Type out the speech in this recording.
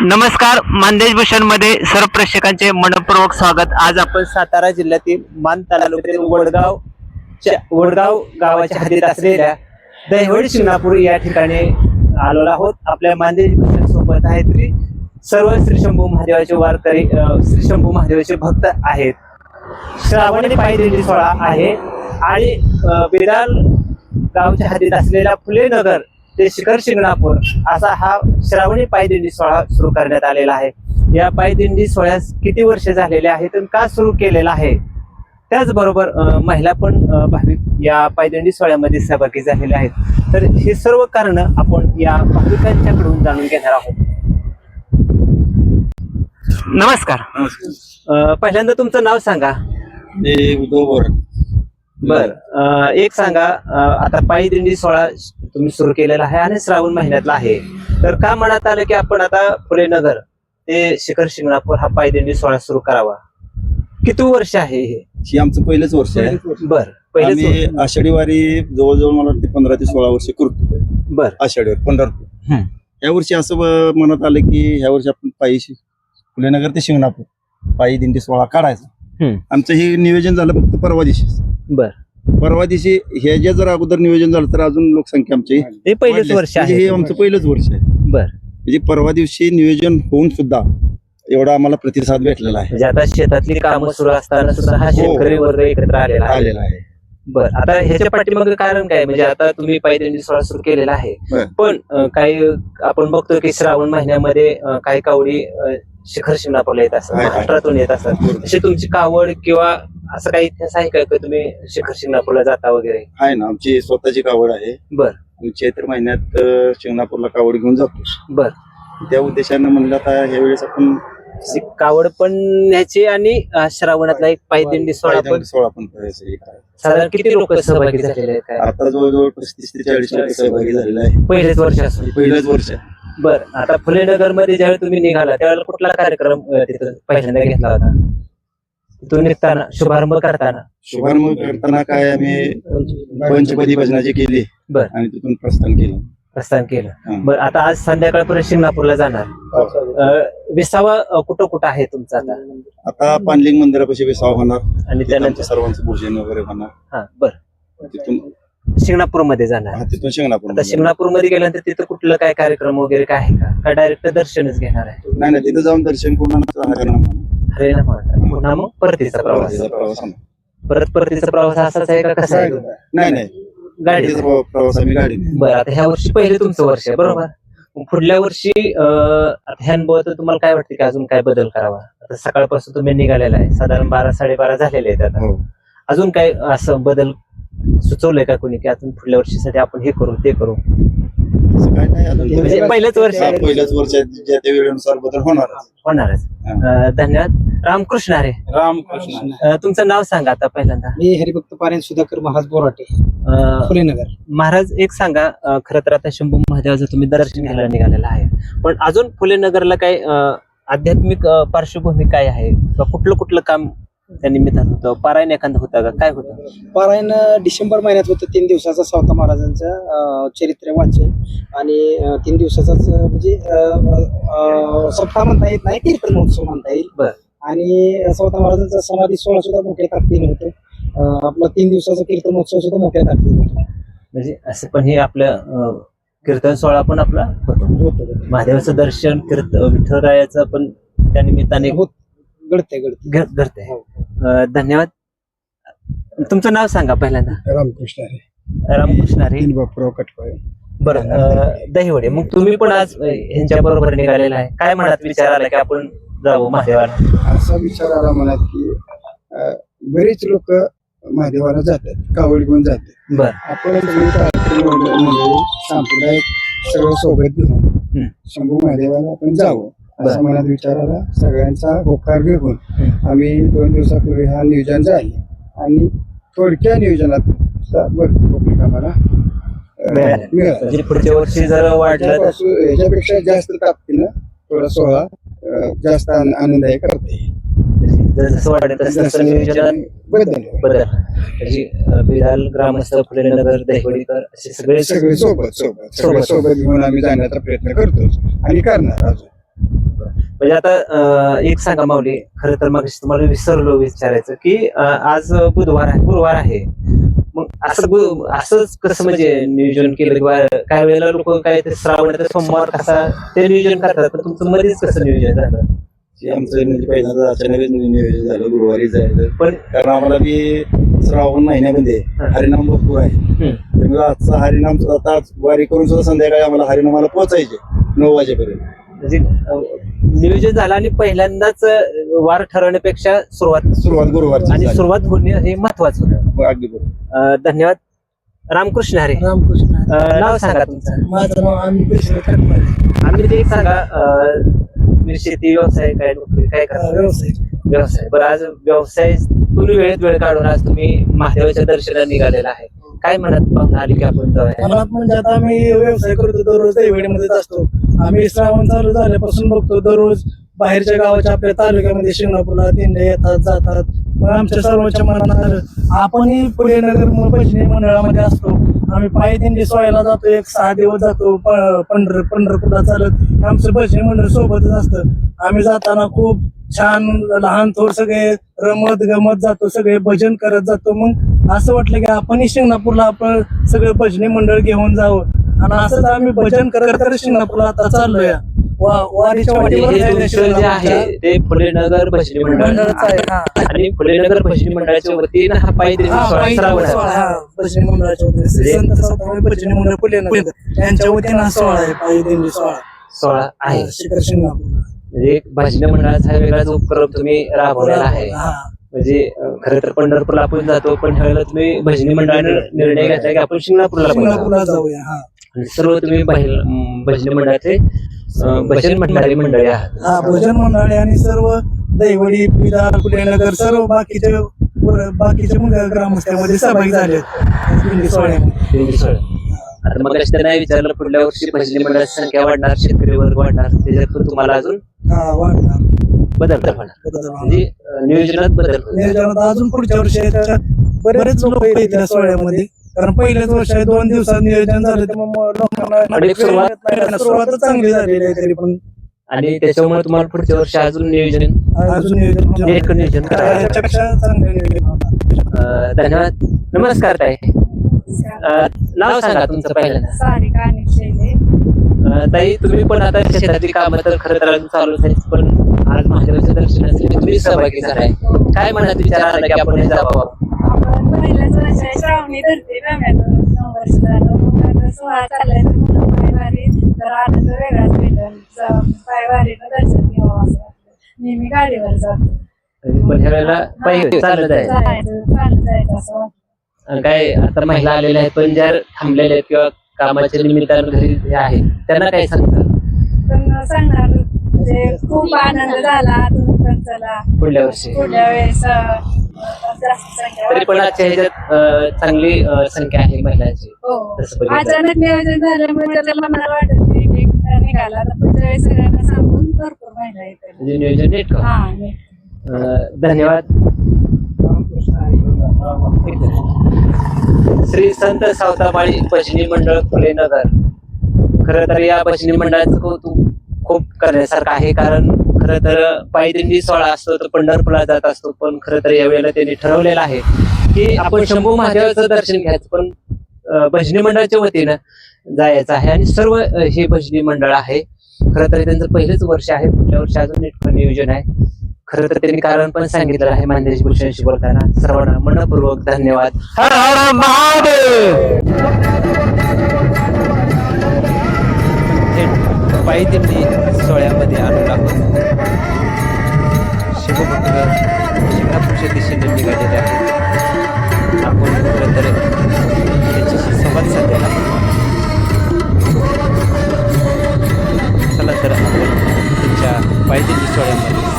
नमस्कार, मानदेश भूषण मध्ये सर्व प्रेक्षकांचे मनपूर्वक स्वागत। आज आपण सातारा जिल्ह्यातील मान तालुक्यातील वडगाव गावाच्या हद्दीत असलेल्या दहिवडी शिंगणापूर या ठिकाणी आलेलो आहोत। आपल्या मानदेश भूषण सोबत आहेत सर्व श्री शंभू महादेवाचे वारकरी, श्री शंभू महादेवाचे भक्त आहेत। श्रावणी पायदिंडी सोहळा आहे आणि बेदाल गावच्या हद्दीत असलेल्या फुले नगर ते शिखर शिंगणापूर असा हा श्रावणी पायदिंडी सोहळा सुरू करण्यात आलेला आहे। या पायदिंडी सोहळ्यास किती वर्ष झालेले आहेत आणि का सुरू केलेला आहे, त्याचबरोबर महिला पण भाविक या पायदिंडी सोहळ्यामध्ये सहभागी झालेले आहेत। तर हे सर्व कारण आपण या भाविकांच्याकडून जाणून घेणार आहोत। नमस्कार, पहिल्यांदा तुमचं नाव सांगा। बर, एक सांगा, आता पायदिंडी सोहळा तुम्ही सुरू केलेला आहे आणि श्रावण महिन्यातला आहे, तर का मनात आलं की आपण आता फुले नगर ते शिखर शिंगणापूर हा पायदिंडी सोहळा सुरू करावा? किती वर्ष आहे हे? आमचं पहिलंच वर्ष आहे। बर, पहिलेच आषाढी वारी जवळजवळ मला वाटते 15 ते 16 वर्ष करतो। बर, आषाढी वारी पंढरपूर। या वर्षी असं मनात आलं की ह्या वर्षी आपण पायी फुले नगर ते शिंगणापूर पायी दिंडी सोहळा काढायचा। आमचं हे नियोजन झालं फक्त परवा दिवशी। बर, परवा दिवशी हे जे जर अगोदर नियोजन झालं तर अजून लोकसंख्या आमची हे पहिलंच वर्ष आहे। हे आमचं पहिलंच वर्ष आहे। बर, म्हणजे परवा दिवशी नियोजन होऊन सुद्धा एवढा आम्हाला प्रतिसाद भेटलेला आहे। म्हणजे आता शेतातली कामं सुरू असताना सुद्धा हा शेतकरी वर्ग एकत्र आलेला आहे। बर, आता ह्याच्या पाठीमागे कारण काय? म्हणजे आता तुम्ही पायदिंडी सोहळा सुरू केलेला आहे, पण काही आपण बघतो की श्रावण महिन्यामध्ये काही कावडी शिखर शिंगणापूरला येत असतात, महाराष्ट्रातून येत असतात। अशी तुमची कावड किंवा असं काही इतिहास आहे का तुम्ही शिखर शिंगणापूरला जाता वगैरे? आहे ना, आमची स्वतःची कावड आहे। बर, आम्ही चैत्र महिन्यात शिंगणापूरला कावड घेऊन जातो। बर, त्या उद्देशानं म्हणलं आता ह्या वेळेस आपण कावड पण न्यायची आणि श्रावणातला एक पायदिंडी सोहळा पण करायचा। साधारण किती लोक सहभागी झालेले आहेत? आता जवळजवळ 35 ते 40 लोक सहभागी झालेले आहे। पहिलेच वर्ष असून पहिलंच वर्ष आहे। बर, आता फुले नगर मध्ये ज्यावेळी तुम्ही निघाला त्यावेळेला कुठला कार्यक्रम तिथं पहिल्यांदा घेतला होता? तिथून निघताना शुभारंभ करताना काय आम्ही पंचपदी भजनाची केली। बर, आणि तिथून प्रस्थान केलं। बर, आता आज संध्याकाळपर्यंत शिंगणापूरला जाणार। विसावा कुठं कुठं आहे तुमचा आता पानलिंग मंदिरापाशी विसावा होणार आणि त्यानंतर सर्वांचं भोजन वगैरे होणार। हा, बर, तिथून शिंगणापूर मध्ये जाणार। तिथून शिंगणापूर। आता शिंगणापूर मध्ये गेल्यानंतर तिथं कुठलं काय कार्यक्रम वगैरे काय आहे का डायरेक्ट दर्शनच घेणार आहे? नाही, तिथं जाऊन दर्शन करून अरे ना, पुन्हा मग परतीचा प्रवास। परतीचा प्रवास असाच आहे का कसा आहे? नाही, गाडीचा प्रवास आम्ही गाडी। बरं, आता ह्या वर्षी पहिले तुमचं वर्ष आहे बरोबर? पुढल्या वर्षी ह्या अनुभवात तुम्हाला काय वाटतं की अजून काय बदल करावा? आता सकाळपासून तुम्ही निघालेला आहे, साधारण 12-12:30 झालेले आहेत। आता अजून काय असं बदल सुचवलंय का कोणी की अजून पुढल्या वर्षीसाठी आपण हे करू ते करू? काय नाही, अजून पहिलंच वर्ष आहे। पहिल्याच वर्ष ज्या त्या वेळेनुसार बदल होणारच। धन्यवाद। रामकृष्ण हरे। रामकृष्ण। तुमचं नाव सांगा आता पहिल्यांदा। मी हरिभक्त पारायण सुधाकर महाराज बोराटे, फुले नगर। महाराज, एक सांगा, खरं तर आता शंभू महादेवाचं तुम्ही दर्शन घ्यायला निघालेला आहे, पण अजून फुले नगरला काय आध्यात्मिक पार्श्वभूमी काय आहे? कुठलं काम त्या निमित्तानं होतं? पारायण एखादं होतं का? काय होतं? पारायण डिसेंबर महिन्यात होतं। 3 दिवसाचा सावता महाराजांचं चरित्र वाचन आणि 3 दिवसाचाच म्हणजे सप्ताह म्हणता येत नाही, कीर्तन महोत्सव म्हणता येईल। बर, आणि सावता महाराजांचा समाधी सोहळा सुद्धा मोठ्या ताकदीने होतो। आपला 3 दिवसाचा कीर्तन महोत्सव सुद्धा मोठ्या ताकदीने होतो। म्हणजे असं पण हे आपलं कीर्तन सोहळा पण आपला होतो। महादेवाचं दर्शन, कीर्तन, विठ्ठलरायाचं पण त्या निमित्ताने घडते। धन्यवाद। तुमचं नाव सांगा पहिल्यांदा। रामकृष्ण हरे। रामकृष्ण हरे। बरं, दहिवडे, मग तुम्ही पण आज यांच्या बरोबर निघालेला आहे, काय मनात विचार आला की आपण जावं महादेवाला? असा विचार आला मनात की बरेच लोक महादेवाला जातात, कावड घेऊन जातात। बर, आपण सांप्रदायिक सगळं सोबत घेऊन शंभू महादेवाला आपण जावं असा मनात विचार आला। सगळ्यांचा होकार घेऊन आम्ही 2 दिवसापूर्वी हा नियोजन झाले आणि थोडक्या नियोजनात भरपूर आम्हाला म्हणजे पुढच्या वर्षी जर वाढलं याच्यापेक्षा जास्त ताकदीनं थोडा सोहळा जास्त आनंददायी करते। जसं वाटत तसं नियोजनात बदल बिराल, ग्रामस्थ, फुले नगर, दहिवडीकर असे सगळे सोबत घेऊन आम्ही जाण्याचा प्रयत्न करतो आणि करणार अजून। म्हणजे आता एक सांगा माऊली, खरं तर मग तुम्हाला विसरलो विचारायचं की आज गुरुवार आहे. मग असंच कसं म्हणजे नियोजन केलं किंवा काही वेळेला लोक काय ते श्रावण तर सोमवार कसा ते नियोजन करतात, पण तुमचं मध्येच कसं नियोजन झालं? आमचं म्हणजे पहिल्यांदा अचानकच नियोजन झालं गुरुवारी जायचं, पण कारण आम्हाला बी श्रावण महिन्यामध्ये हरिनाम भरपूर आहे. त्यामुळे आजचा हरिनाम आता वारी करून सुद्धा संध्याकाळी आम्हाला हरिनामाला पोहोचायचे 9 वाजेपर्यंत. म्हणजे नियोजन झालं आणि पहिल्यांदाच वार ठरवण्यापेक्षा सुरुवात गुरुवारची आणि झाली. सुरुवात होणे हे महत्वाचं होतं. अगदी बरोबर. धन्यवाद. रामकृष्ण हरे. रामकृष्ण. नाव सांगा तुमचं. माझं नाव आम्ही आम्ही ते एक सांगा, शेती व्यवसाय काय नोकरी काय करता? व्यवसाय. बरं, आज व्यवसाय तुम्ही वेळ काढून आज तुम्ही महादेवाच्या दर्शनाला निघालेला आहे. काय मनात भावना आली की आपण जाऊया? मला म्हणजे आता आम्ही व्यवसाय करतो, दररोज दैवडीमध्येच असतो. आम्ही श्रावण चालू झाल्यापासून बघतो दररोज बाहेरच्या गावाच्या आपल्या तालुक्यामध्ये शिंगणापूरला दिंड्या येतात जातात. मग आमच्या सर्वांच्या मनात आलं आपणही पुढे नगर भजनी मंडळामध्ये असतो. आम्ही पायी दिंडी सोहळ्याला जातो, एक 6 दिवस जातो पंढरपूरला चालत. आमचं भजनी मंडळ सोबतच असतं. आम्ही जाताना खूप छान लहान थोर सगळे रमत गमत जातो, सगळे भजन करत जातो. मग असं वाटलं की आपणही शिंगणापूरला आपण सगळं भजनी मंडळ घेऊन जावं. आणि असंच आम्ही भजन करत करत शिंगणापूरला आता चाललोय. वारीच्या म्हणजे वाटेवर हे जायला तुमचं जे आहे शिंगणापूरच्या ते फुलेनगर भजनी मंडळ मंडळाचं आहे. हा. आणि फुलेनगर भजनी मंडळाच्या वतीनं हा पायी दिंडी हा, सोहळा पायी श्रावण आहे. सोहळा, हा, भजनी मंडळाच्या वतीने श्री संत सावतामाळी भजनी मंडळ फुलेनगर यांच्या वतीनं हा सोहळा आहे, पायी दिंडी सोहळा आहे. शिखर शिंगणापूर. म्हणजे एक भजनी मंडळाचा हा वेगळाच उपक्रम तुम्ही राबवलेला आहे. हा. म्हणजे खरं तर पंढरपूरला आपण जातो, पण ह्यावेळेला तुम्ही भजनी मंडळाने निर्णय घेतला की आपण शिंगणापूरला पण जाऊ. शिंगणापूरला जाऊया. हा. आणि सर्व तुम्ही भजनी मंडळाचे भजन म्हणणारी मंडळी आहात. हा, भजन मंडळी आणि सर्व दैवडी पिदार फुलेनगर सर्व बाकीचे ग्रामस्थांमध्ये सहभागी झाले दिंडी सोहळ्यामध्ये. दिंडी सोहळा. आता मग त्यांना विचारलं पुढल्या वर्षी भजनी मंडळाची संख्या वाढणार, शेतकरी वर्ग वाढणार, त्याच्यात पण तुम्हाला अजून हा, वाढणार. बदल होणार. म्हणजे नियोजनात बदल होणार. नियोजनात अजून पुढच्या वर्षी बरेच लोक येतील या सोहळ्यामध्ये, कारण पहिल्याच वर्ष आहे, 2 दिवसात नियोजन झालं तर मग लोकांना आणि सुरुवातच चांगली झालेली आहे तरी पण आणि त्याच्यामुळे तुम्हाला पुढच्या वर्षी अजून नियोजन नेटकं नियोजन करायचं. याच्यापेक्षा चांगलं नियोजन होणार. धन्यवाद. नमस्कार ताई. नाव सांगा तुमचं पहिल्यांदा. सारिका अनिल शेले. ताई, तुम्ही पण आता शेतातली कामं तर खरं तर अजून चालू आहेत, पण आज महादेवाच्या दर्शनासाठी तुम्ही सहभागी झालाय. काय मनात विचार आला की आपण हे जावं? आपण पहिल्याच वर्ष आहे, श्रावणी धरते रम्यात 9 वर्ष झालं. मग आता सोहळा चाललाय तर मुलं पायवारी तर आनंद वेगळाच भेटेल. पायवारीनं दर्शन घ्यावं असं वाटतं. नेहमी गाडीवर जातो, पण ह्या वेळेला पायी चालत चालत जायचं असं वाटतं. आहे. काय आता महिला आलेल्या आहेत, पण ज्या थांबलेल्या आहेत किंवा कामाच्या निमित्तानं घरी हे आहेत, त्यांना काय सांगतात? पण सांगणार म्हणजे खूप आनंद झाला तुम्ही पण चला पुढल्या वर्षी. पुढल्या वेळेस जास्त संख्या तरी पण आजच्या ह्याच्यात चांगली संख्या आहे महिलांची. हो. तसं बघितलं. अचानक नियोजन झाल्यामुळे त्याला मला वाटत नाही की निघाला तर पुढच्या वेळेस सगळ्यांना सांगून भरपूर महिला येतील. म्हणजे नियोजन नीट करा. हा, नीट. धन्यवाद. श्री संत सावतामाळी भजनी मंडळ फुलेनगर. खरं तर या भजनी मंडळाचं कौतुक खूप करण्यासारखं आहे, कारण खरं तर पायी दिंडी सोहळा असतो तर पंढरपूरला जात असतो, पण खरं तर यावेळेला त्यांनी ठरवलेलं आहे की आपण शंभू महादेवाचं दर्शन घ्यायचं, पण भजनी मंडळाच्या वतीनं जायचं आहे. आणि सर्व हे भजनी मंडळ आहे. खरं तर त्यांचं पहिलेच वर्ष आहे, पुढल्या वर्षी अजून नेटकं नियोजन आहे. खरं तर त्यांनी कारण पण सांगितलेलं आहे मानदेश भूषणशी बोलताना. सर्वांना मनपूर्वक धन्यवाद. हर हर महादेव. पायी दिंडी सोहळ्यामध्ये आलेलो आहोत. शिवभक्त शिंगणापूरच्या दिशेने निघालेले आहेत. आपण खरं तर त्यांच्याशी संवाद साधलेला आहे. चला तर आपण त्यांच्या पायी दिंडी सोहळ्यामध्ये